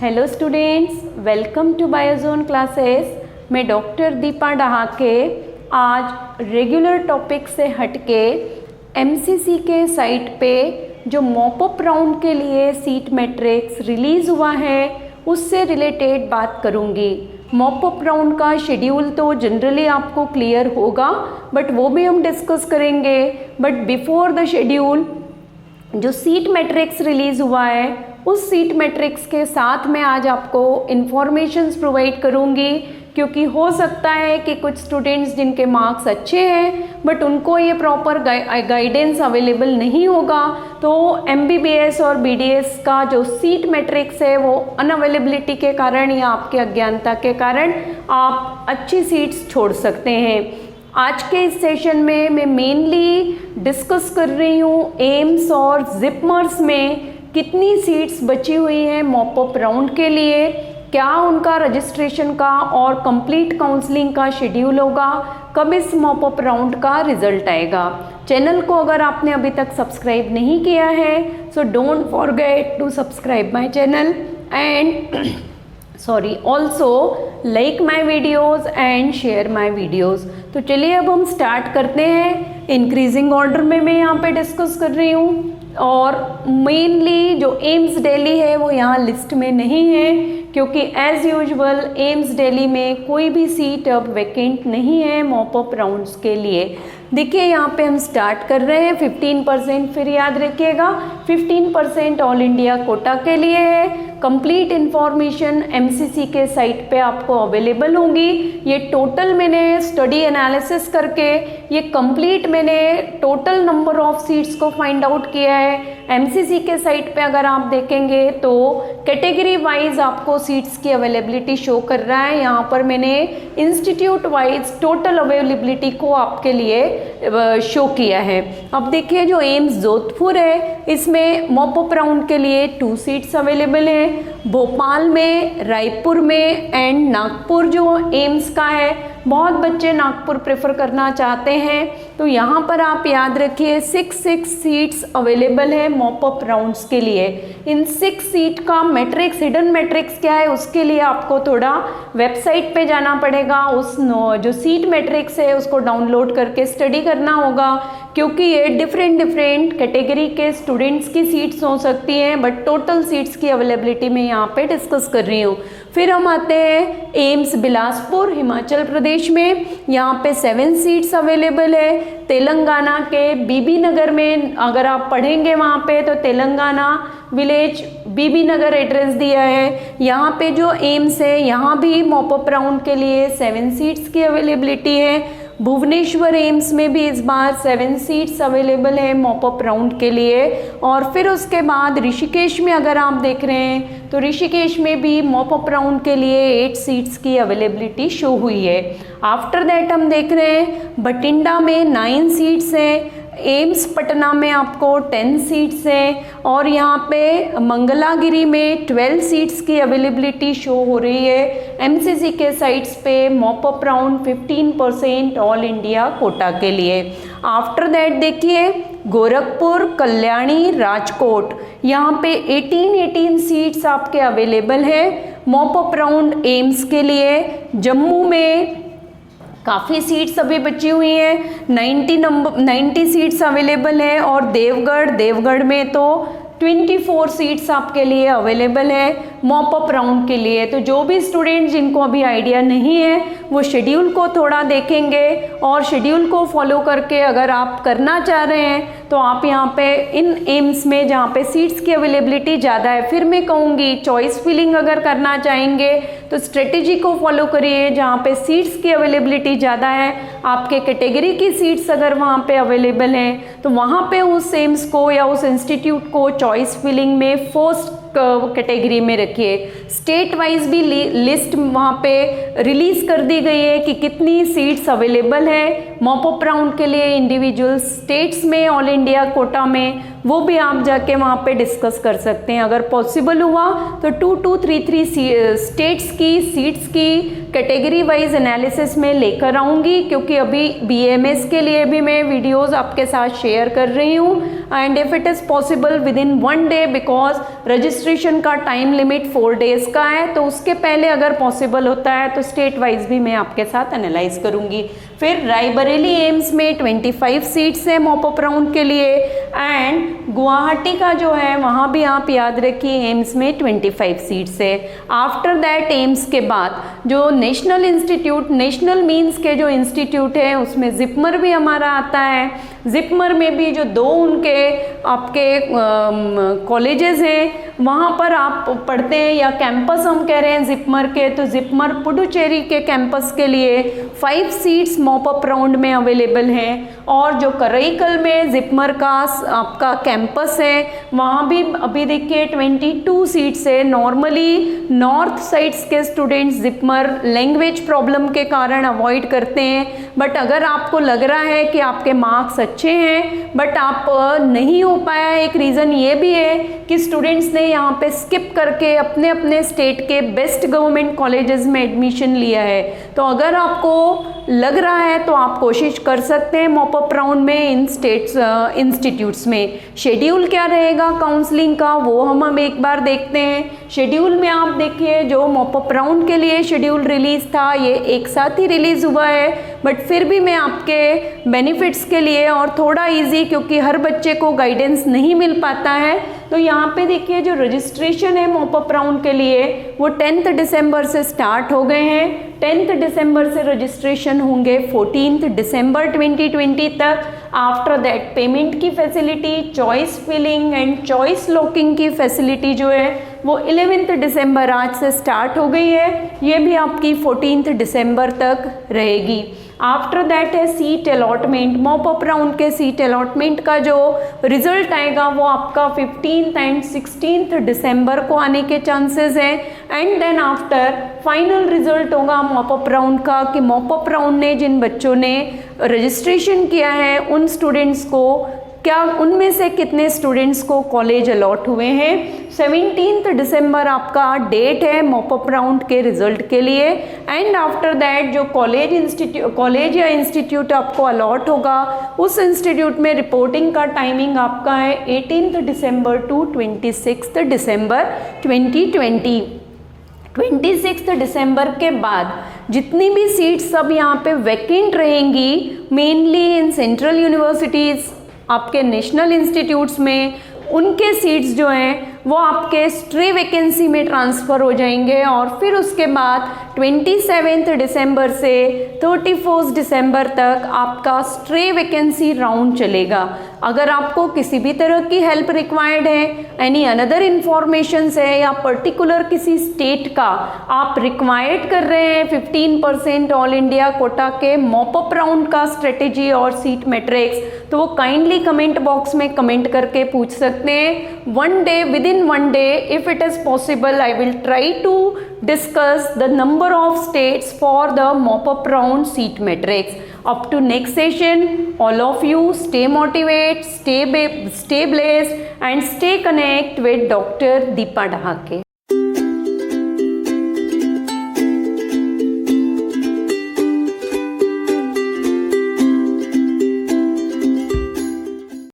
Hello students, welcome to Biozone classes. मैं doctor Deepa Dahake आज regular topic से हटके एमसीसी के साइट पे जो मॉपअप राउंड के लिए सीट मैट्रिक्स रिलीज़ हुआ है उससे रिलेटेड बात करूँगी। मॉपअप राउंड का शेड्यूल तो जनरली आपको क्लियर होगा, बट वो भी हम डिस्कस करेंगे। बट बिफोर द शेड्यूल जो सीट मैट्रिक्स रिलीज़ हुआ है उस सीट मैट्रिक्स के साथ मैं आज आपको इन्फॉर्मेशंस प्रोवाइड करूंगी, क्योंकि हो सकता है कि कुछ स्टूडेंट्स जिनके मार्क्स अच्छे हैं बट उनको ये प्रॉपर गाइडेंस अवेलेबल नहीं होगा, तो एमबीबीएस और बीडीएस का जो सीट मैट्रिक्स है वो अनअवेलेबिलिटी के कारण या आपके अज्ञानता के कारण आप अच्छी सीट्स छोड़ सकते हैं। आज के इस सेशन में मैं मेनली डिस्कस कर रही हूँ एम्स और जिपमर्स में कितनी सीट्स बची हुई हैं मॉपअप राउंड के लिए, क्या उनका रजिस्ट्रेशन का और कंप्लीट काउंसलिंग का शेड्यूल होगा, कब इस मॉपअप राउंड का रिजल्ट आएगा। चैनल को अगर आपने अभी तक सब्सक्राइब नहीं किया है so don't forget to subscribe my channel and also like my videos and share my videos. तो चलिए अब हम स्टार्ट करते हैं। इंक्रीजिंग ऑर्डर में मैं यहाँ पे डिस्कस कर रही हूँ और मेनली जो एम्स दिल्ली है वो यहाँ लिस्ट में नहीं है, क्योंकि एज़ यूजुअल एम्स दिल्ली में कोई भी सीट अब वैकेंट नहीं है मॉपअप राउंड्स के लिए। देखिए यहाँ पे हम स्टार्ट कर रहे हैं 15%, फिर याद रखिएगा 15% ऑल इंडिया कोटा के लिए है। कंप्लीट इन्फॉर्मेशन एमसीसी के साइट पे आपको अवेलेबल होंगी। ये टोटल मैंने स्टडी एनालिसिस करके ये कंप्लीट मैंने टोटल नंबर ऑफ सीट्स को फाइंड आउट किया है। एमसीसी के साइट पे अगर आप देखेंगे तो कैटेगरी वाइज आपको सीट्स की अवेलेबिलिटी शो कर रहा है। यहाँ पर मैंने इंस्टीट्यूट वाइज टोटल अवेलेबिलिटी को आपके लिए शो किया है। अब देखिए जो एम्स जोधपुर है इसमें मॉपअप राउंड के लिए 2 सीट्स अवेलेबल है। भोपाल में, रायपुर में एंड नागपुर जो एम्स का है, बहुत बच्चे नागपुर प्रेफर करना चाहते हैं, तो यहाँ पर आप याद रखिए 6 सीट्स अवेलेबल है मॉपअप राउंड्स के लिए। इन 6 सीट का मैट्रिक्स, हिडन मैट्रिक्स क्या है उसके लिए आपको थोड़ा वेबसाइट पे जाना पड़ेगा। उस जो सीट मैट्रिक्स है उसको डाउनलोड करके स्टडी करना होगा, क्योंकि ये डिफरेंट कैटेगरी के स्टूडेंट्स की सीट्स हो सकती हैं, बट टोटल सीट्स की अवेलेबिलिटी मैं यहाँ पे डिस्कस कर रही हूँ। फिर हम आते हैं एम्स बिलासपुर हिमाचल प्रदेश में, यहाँ पे 7 सीट्स अवेलेबल है। तेलंगाना के बीबी नगर में अगर आप पढ़ेंगे वहाँ पे तो तेलंगाना विलेज बीबी नगर एड्रेस दिया है। यहाँ पे जो एम्स है यहाँ भी मॉपअप राउंड के लिए 7 सीट्स की अवेलेबिलिटी है। भुवनेश्वर एम्स में भी इस बार 7 सीट्स अवेलेबल है मॉपअप राउंड के लिए। और फिर उसके बाद ऋषिकेश में अगर आप देख रहे हैं तो ऋषिकेश में भी मॉपअप राउंड के लिए 8 सीट्स की अवेलेबिलिटी शो हुई है। आफ्टर दैट हम देख रहे हैं बठिंडा में 9 सीट्स हैं, एम्स पटना में आपको 10 सीट्स हैं और यहाँ पे मंगलागिरी में 12 सीट्स की अवेलेबिलिटी शो हो रही है। एमसीसी के साइट्स पे mop up round 15% all India quota के लिए। आफ्टर दैट देखिए गोरखपुर, कल्याणी, राजकोट, यहाँ पे 18 सीट्स आपके अवेलेबल है मॉपअप राउंड एम्स के लिए। जम्मू में काफ़ी सीट्स अभी बची हुई हैं, 90 सीट्स अवेलेबल है। और देवगढ़ में तो 24 सीट्स आपके लिए अवेलेबल है मॉपअप राउंड के लिए। तो जो भी स्टूडेंट जिनको अभी आइडिया नहीं है वो शेड्यूल को थोड़ा देखेंगे और शेड्यूल को फॉलो करके अगर आप करना चाह रहे हैं तो आप यहाँ पे इन एम्स में जहाँ पे सीट्स की अवेलेबिलिटी ज़्यादा है, फिर मैं कहूँगी चॉइस फिलिंग अगर करना चाहेंगे तो स्ट्रेटेजी को फॉलो करिए जहाँ पे सीट्स की अवेलेबिलिटी ज़्यादा है। आपके कैटेगरी की सीट्स अगर वहाँ पे अवेलेबल हैं तो वहाँ पे उस एम्स को या उस इंस्टीट्यूट को चॉइस फिलिंग में फर्स्ट कैटेगरी में रखिए। स्टेट वाइज भी लिस्ट वहाँ पे रिलीज़ कर दी गई है कि कितनी सीट्स अवेलेबल है मॉपअप राउंड के लिए इंडिविजुअल स्टेट्स में, ऑल इंडिया कोटा में, वो भी आप जाके वहाँ पे डिस्कस कर सकते हैं। अगर पॉसिबल हुआ तो 2-3 स्टेट्स की सीट्स की कैटेगरी वाइज एनालिसिस में लेकर आऊँगी, क्योंकि अभी BAMS के लिए भी मैं वीडियोस आपके साथ शेयर कर रही हूँ। And if it is possible with in 1 day, because registration का टाइम लिमिट 4 डेज़ का है, तो उसके पहले अगर पॉसिबल होता है तो स्टेट वाइज भी मैं आपके साथ एनालाइज करूँगी। फिर रायबरेली एम्स में 25 सीट्स हैं मॉपअप राउंड के लिए, एंड गुवाहाटी का जो है वहाँ भी आप याद रखिए एम्स में 25 सीट्स है। आफ्टर दैट एम्स के बाद जो नेशनल इंस्टीट्यूट, नेशनल मीन्स के जो इंस्टीट्यूट है उसमें जिपमर भी हमारा आता है। जिपमर में भी जो 2 उनके आपके कॉलेजेस हैं वहाँ पर आप पढ़ते हैं, या कैंपस हम कह रहे हैं जिपमर के, तो जिपमर पुडुचेरी के कैंपस के लिए 5 सीट्स मॉपअप राउंड में अवेलेबल हैं। और जो करईकल में जिपमर का आपका कैंपस है वहाँ भी अभी देखिए 22 सीट्स है। नॉर्मली नॉर्थ साइड्स के स्टूडेंट्स जिपमर लैंग्वेज प्रॉब्लम के कारण अवॉइड करते हैं, बट अगर आपको लग रहा है कि आपके मार्क्स अच्छे हैं बट आप नहीं हो पाया, एक रीज़न ये भी है कि स्टूडेंट्स ने यहाँ पे स्किप करके अपने अपने स्टेट के बेस्ट गवर्नमेंट कॉलेजेस में एडमिशन लिया है। तो अगर आपको लग रहा है तो आप कोशिश कर सकते हैं मॉपअप राउंड में इन स्टेट्स इंस्टीट्यूट्स में। शेड्यूल क्या रहेगा काउंसलिंग का वो हम एक बार देखते हैं। शेड्यूल में आप देखिए जो मॉपअप राउंड के लिए शेड्यूल रिलीज़ था ये एक साथ ही रिलीज़ हुआ है, बट फिर भी मैं आपके बेनिफिट्स के लिए और थोड़ा इजी, क्योंकि हर बच्चे को गाइडेंस नहीं मिल पाता है, तो यहाँ पे देखिए जो रजिस्ट्रेशन है मॉपअप राउंड के लिए वो 10 दिसंबर से स्टार्ट हो गए हैं। 10 दिसंबर से रजिस्ट्रेशन होंगे 14 दिसंबर 2020 तक। आफ्टर दैट पेमेंट की facility, choice filling and choice locking की फैसिलिटी जो है वो 11 दिसंबर आज से स्टार्ट हो गई है, ये भी आपकी 14 दिसंबर तक रहेगी। आफ्टर दैट है सीट अलॉटमेंट। मॉपअप राउंड के सीट अलॉटमेंट का जो रिजल्ट आएगा वो आपका 15 एंड 16 दिसंबर को आने के चांसेस हैं। And then after final result होगा मॉपअप राउंड का कि मॉपअप राउंड ने जिन बच्चों ने रजिस्ट्रेशन किया है उन स्टूडेंट्स को क्या, उनमें से कितने स्टूडेंट्स को कॉलेज अलॉट हुए हैं। 17 दिसंबर आपका डेट है मॉपअप राउंड के रिजल्ट के लिए। एंड आफ्टर दैट जो कॉलेज या इंस्टीट्यूट आपको अलॉट होगा उस इंस्टीट्यूट में रिपोर्टिंग का टाइमिंग आपका है 18 दिसंबर टू 26 दिसंबर 2020। 26 दिसंबर के बाद जितनी भी सीट्स सब यहाँ पे वैकेंट रहेंगी, मेनली इन सेंट्रल यूनिवर्सिटीज़, आपके नेशनल इंस्टीट्यूट्स में, उनके सीट्स जो हैं वो आपके स्ट्रे वैकेंसी में ट्रांसफ़र हो जाएंगे। और फिर उसके बाद 27 दिसंबर से 31 दिसंबर तक आपका स्ट्रे वैकेंसी राउंड चलेगा। अगर आपको किसी भी तरह की हेल्प रिक्वायर्ड है, एनी अनदर इन्फॉर्मेशन है, या पर्टिकुलर किसी स्टेट का आप रिक्वायर्ड कर रहे हैं 15% ऑल इंडिया कोटा के मॉपअप राउंड का स्ट्रेटेजी और सीट मैट्रिक्स, तो वो काइंडली कमेंट बॉक्स में कमेंट करके पूछ सकते हैं। within one day if it is possible I will try to discuss the number of states for the mop-up round seat matrix. Up to next session, all of you stay motivated, stay blessed and stay connect with Dr. Deepa Dahake.